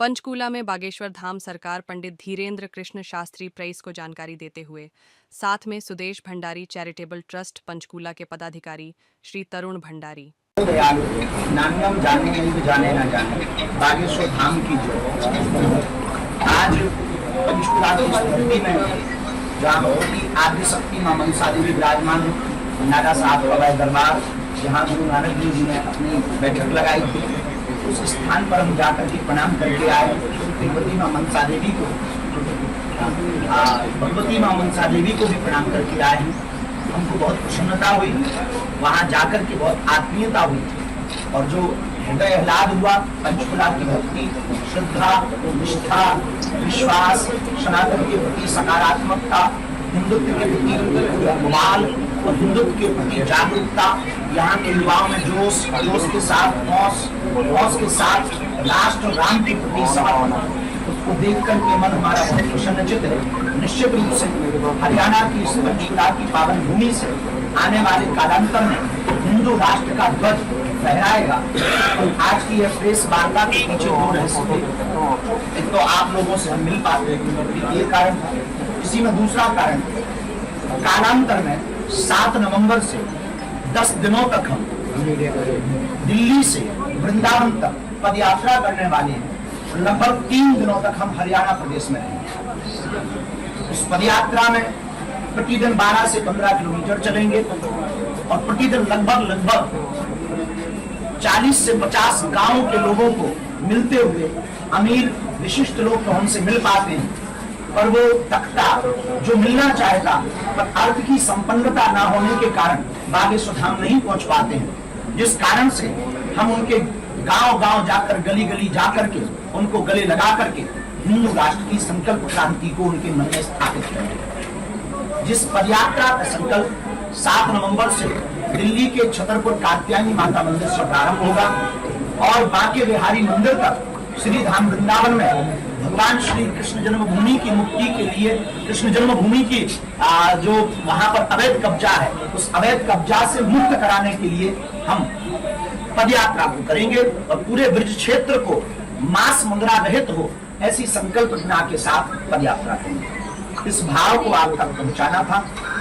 पंचकूला में बागेश्वर धाम सरकार पंडित धीरेन्द्र कृष्ण शास्त्री प्रेस को जानकारी देते हुए साथ में सुदेश भंडारी चैरिटेबल ट्रस्ट पंचकूला के पदाधिकारी श्री तरुण भंडारी। नानियम जाने नहीं तो जाने ना जाने बागेश्वर धाम की जो आज पंचकूला की स्थिति में जहाँ की आदि शक्ति मां मनसा देवी विराजमान नागा साहब का दरबार जहाँ गुरु नानक देव जी ने अपनी बैठक लगाई थी, उस स्थान पर हम जाकर के प्रणाम करके आए। भगवती मां मनसा देवी को भी प्रणाम करके आए हैं। हमको बहुत प्रसन्नता हुई, वहाँ जाकर के बहुत आत्मीयता हुई और जो हृदय आह्लाद हुआ। पंचकूला की भक्ति, श्रद्धा, निष्ठा, विश्वास, सनातन के प्रति सकारात्मकता, हिंदुत्व के प्रति उबाल और हिंदुत्व के प्रति जागरूकता, यहाँ के युवाओं में जोश के साथ हौस के साथ राष्ट्र राम के प्रति समर्पण, उसको देख करके मन हमारा बहुत प्रसन्नचित है। निश्चित रूप से हरियाणा की इस पंचकूला की पावन भूमि से आने वाले कालांतर में हिंदू राष्ट्र का ध्वज फहराएगा। आज की यह प्रेस वार्ता के पीछे दो रहस्य थे। एक तो आप लोगों से हम मिल पाते हैं, ये कारण, इसी में दूसरा कारण कालांतर में 7 नवंबर से 10 दिनों तक हम दिल्ली से वृंदावन तक पद यात्रा करने वाले हैं। लगभग 3 दिनों तक हम हरियाणा प्रदेश में रहेंगे। इस पद यात्रा में प्रतिदिन 12 से 15 किलोमीटर चलेंगे और प्रतिदिन लगभग 40 से 50 गांवों के लोगों को मिलते हुए अमीर विशिष्ट लोग तो हमसे मिल पाते हैं, पर वो तख्ता जो मिलना चाहता पर अर्थ की संपन्नता ना होने के कारण बागेश्वर धाम नहीं पहुंच पाते हैं, जिस कारण से हम उनके गांव जाकर गली जाकर के उनको गले लगा करके हिंदू राष्ट्र की संकल्प क्रांति को उनके मन में स्थापित करेंगे। जिस पदयात्रा का संकल्प 7 नवंबर से दिल्ली के छतरपुर कात्यायनी माता मंदिर से प्रारंभ होगा और बांके बिहारी मंदिर तक श्री धाम वृंदावन में भगवान श्री कृष्ण जन्मभूमि की मुक्ति के लिए, कृष्ण जन्मभूमि की जो वहां पर अवैध कब्जा है, उस अवैध कब्जा से मुक्त कराने के लिए हम पदयात्रा को करेंगे और पूरे ब्रज क्षेत्र को मांस मुद्रा रहित हो ऐसी संकल्पना के साथ पदयात्रा करेंगे। इस भाव को आप तक पहुंचाना था,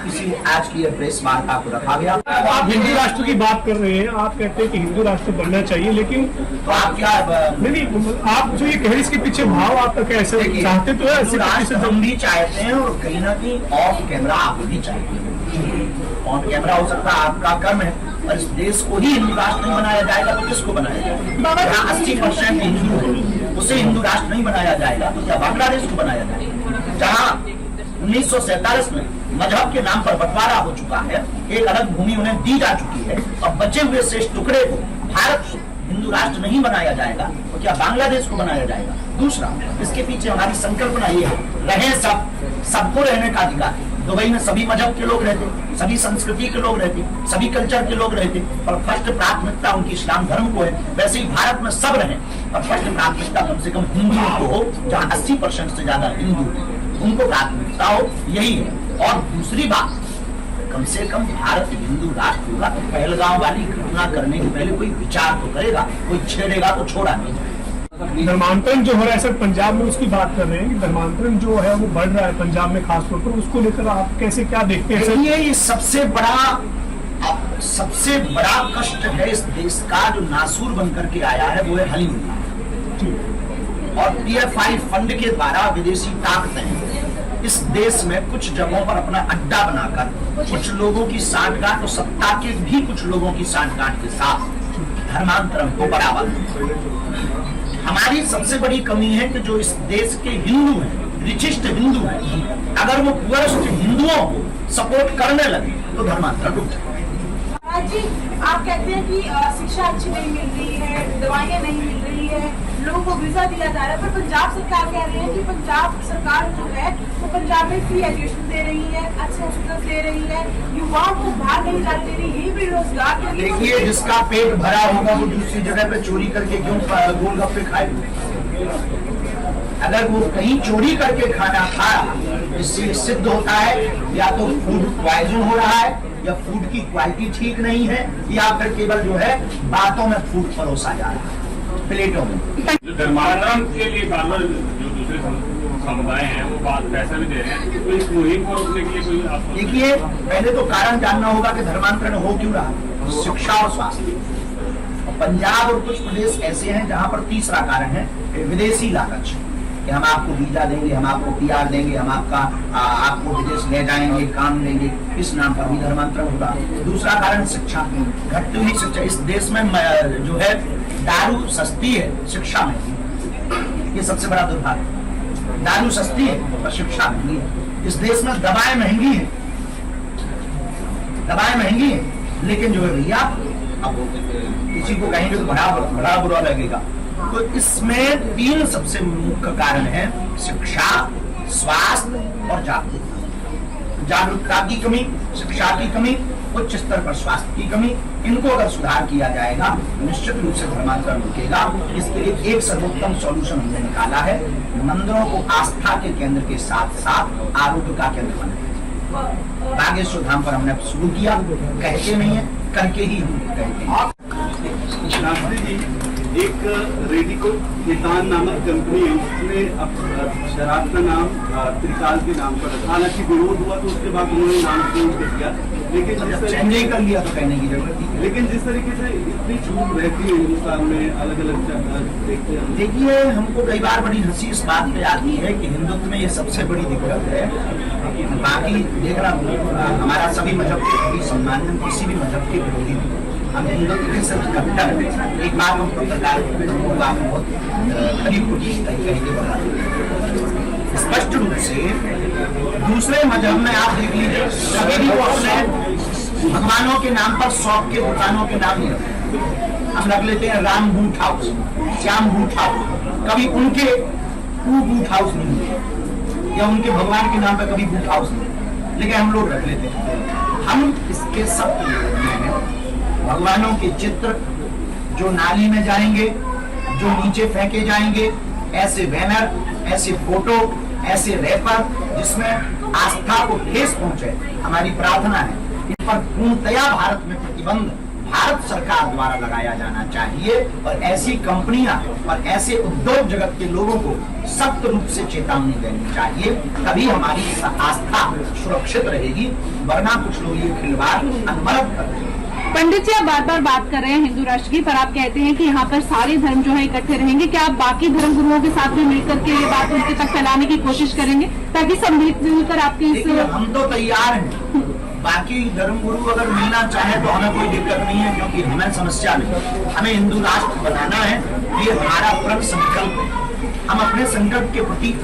इसलिए आज की यह प्रेस वार्ता को रखा गया। तो आप हिंदू राष्ट्र की बात कर रहे हैं, आप कहते हैं कि हिंदू राष्ट्र बनना चाहिए, लेकिन तो आप क्या नहीं, आप जो ये कह रहे इसके पीछे भाव आपका कैसे चाहते तो है? हम भी चाहते हैं और कहीं ना कहीं ऑफ कैमरा आप भी चाहते हैं। ऑन कैमरा हो सकता है आपका कर्म है, और इस देश को ही हिंदू राष्ट्र नहीं बनाया जाएगा तो किसको बनाया जाएगा? जहाँ 80% हिंदू है उसे हिंदू राष्ट्र नहीं बनाया जाएगा तो क्या बांग्लादेश को बनाया जाएगा? जहाँ 1947 में मजहब के नाम पर बंटवारा हो चुका है, एक अलग भूमि उन्हें दी जा चुकी है और बचे हुए शेष टुकड़े को भारत को हिंदू राष्ट्र नहीं बनाया जाएगा तो क्या बांग्लादेश को बनाया जाएगा? दूसरा, इसके पीछे हमारी संकल्पना ये है, रहे सबको रहने का अधिकार है। दुबई में सभी मजहब के लोग रहते, सभी संस्कृति के लोग रहते, सभी कल्चर के लोग रहते और फर्स्ट प्राथमिकता उनकी इस्लाम धर्म को है। वैसे ही भारत में सब रहे और फर्स्ट प्राथमिकता कम से कम हिंदुओं को हो, जहाँ 80% से ज्यादा हिंदू उनको प्राथमिकता हो, यही है। और दूसरी बात, कम से कम भारत हिंदू राष्ट्र होगा तो पहलगांव वाली घटना करने के पहले कोई विचार तो करेगा, कोई छेड़ेगा तो छोड़ा नहीं जाएगा। धर्मांतरण जो हो रहा है सर पंजाब में, उसकी बात कर रहे हैं कि धर्मांतरण जो है वो बढ़ रहा है पंजाब में खासतौर पर, उसको लेकर आप कैसे क्या देखते हैं? देखिए, ये सबसे बड़ा कष्ट है इस देश का, जो नासूर बन करके आया है वो है हलीम और PFI फंड के द्वारा विदेशी ताकतें इस देश में कुछ जगहों पर अपना अड्डा बनाकर कुछ लोगों की सांठगांठ और सत्ता के भी कुछ लोगों की सांठगांठ के साथ धर्मांतरण को बढ़ावा देते। हमारी सबसे बड़ी कमी है कि जो इस देश के हिंदू हैं, विशिष्ट हिंदू हैं, अगर वो पुअरेस्ट हिंदुओं को सपोर्ट करने लगे तो धर्मांतरण रुक जाए। जी, आप कहते हैं कि शिक्षा अच्छी नहीं मिल रही है, दवाइयाँ नहीं मिल रही है, लोगों को वीजा दिया जा रहा है, पर पंजाब सरकार कह रही है कि पंजाब सरकार जो है वो पंजाब में फ्री एजुकेशन दे रही है, अच्छे हॉस्पिटल दे रही है, युवाओं को बाहर नहीं जाने दे रही, यही भी रोजगार। देखिए, जिसका पेट भरा होगा वो दूसरी जगह पे चोरी करके क्यों गोलगप्पे खाएगा? अगर वो कहीं चोरी करके खाना खाया, इससे सिद्ध होता है या तो फूड पॉइजन हो रहा है या फूड की क्वालिटी ठीक नहीं है या फिर केवल जो है बातों में फूड परोसा जा रहा है। प्लेटों में। जो धर्मांतरण के लिए बार बार जो दूसरे समुदाय हैं वो बात पैसा भी दे रहे हैं, तो इस मुहिम को रोकने के लिए कोई आप देखिए, पहले तो कारण जानना होगा कि धर्मांतरण हो क्यों रहा है। शिक्षा और स्वास्थ्य। पंजाब और कुछ प्रदेश ऐसे हैं जहां पर तीसरा कारण है विदेशी लालच, कि हम आपको वीजा देंगे, हम आपको पीआर देंगे, हम आपको विदेश ले जाएंगे, काम देंगे, इस नाम पर भी धर्मांतरण होगा। दूसरा कारण शिक्षा, घटती हुई शिक्षा। इस देश में जो है दारू सस्ती है, शिक्षा में, ये सबसे बड़ा दुर्भाग्य। दारू सस्ती है पर शिक्षा महंगी है। इस देश में दवाएं महंगी है, लेकिन जो है भैया, अब किसी को कहेंगे तो बड़ा बुरा लगेगा। तो इसमें 3 सबसे मुख्य कारण है: शिक्षा, स्वास्थ्य और जागरूकता। जागरूकता की कमी, शिक्षा की कमी, उच्च स्तर पर स्वास्थ्य की कमी, इनको अगर सुधार किया जाएगा निश्चित रूप से धर्मांतरण रुकेगा। इसके लिए एक सर्वोत्तम सॉल्यूशन हमने निकाला है: मंदिरों को आस्था के केंद्र के साथ साथ आरोग्य का केंद्र बनाना। बागेश्वर धाम पर हमने शुरू किया, कहते नहीं है, करके ही हम कहते हैं। शास्त्री जी, एक रेडिको नितान नामक कंपनी है, उसने अब शराब का नाम त्रिकाल के नाम पर, हालांकि विरोध हुआ तो उसके बाद उन्होंने नाम चेंज कर दिया, लेकिन कर लिया तो कहने की जरूरत नहीं। लेकिन जिस तरीके से इतनी छूट रहती है हिंदुस्तान में, अलग अलग देखते हैं। देखिए, हमको कई बार बड़ी हंसी इस बात पे आती है कि हिंदुत्व में ये सबसे बड़ी दिक्कत है। बाकी देखना, हमारा सभी मजहब के प्रति सम्मान है, किसी भी मजहब के विरोधी नहीं। हम हिंदुत्व के सिर्फ कट्टर हैं। एक बार हम पत्रकार बहुत करीब स्पष्ट रूप से दूसरे मजहब में आप देख लीजिए, कभी भी वो अपने भगवानों के नाम पर शौक के दुकानों के नाम नहीं रखते। हम रख लेते हैं Ram boot house, Shyam boot house, कभी उनके बूट हाउस नहीं हुए, या उनके भगवान के नाम पर कभी बूट हाउस नहीं, लेकिन हम लोग रख लेते हैं। हम इसके सब भगवानों के चित्र जो नाली में जाएंगे, जो नीचे फेंके जाएंगे, ऐसे बैनर, ऐसे फोटो, ऐसे रैपर जिसमें आस्था को ठेस पहुंचे, हमारी प्रार्थना है इन पर पूर्णतया भारत में प्रतिबंध भारत सरकार द्वारा लगाया जाना चाहिए। और ऐसी कंपनियां और ऐसे उद्योग जगत के लोगों को सख्त रूप से चेतावनी देनी चाहिए, तभी हमारी आस्था सुरक्षित रहेगी, वरना कुछ लोग ये खिलवाड़ अनवरत करते हैं। पंडित जी, आप बार बार बात कर रहे हैं हिंदू राष्ट्र की, पर आप कहते हैं कि यहाँ पर सारे धर्म जो है इकट्ठे रहेंगे। क्या आप बाकी धर्म गुरुओं के साथ में मिलकर के ये बात उनके तक फैलाने की कोशिश करेंगे, ताकि सब मिलकर आपकी हम तो तैयार हैं। बाकी धर्म गुरु अगर मिलना चाहे तो हमें कोई दिक्कत नहीं है, क्योंकि हमें समस्या नहीं। हमें हिंदू राष्ट्र बनाना है, ये हमारा प्रण संकल्प है। हम अपने संकल्प के प्रति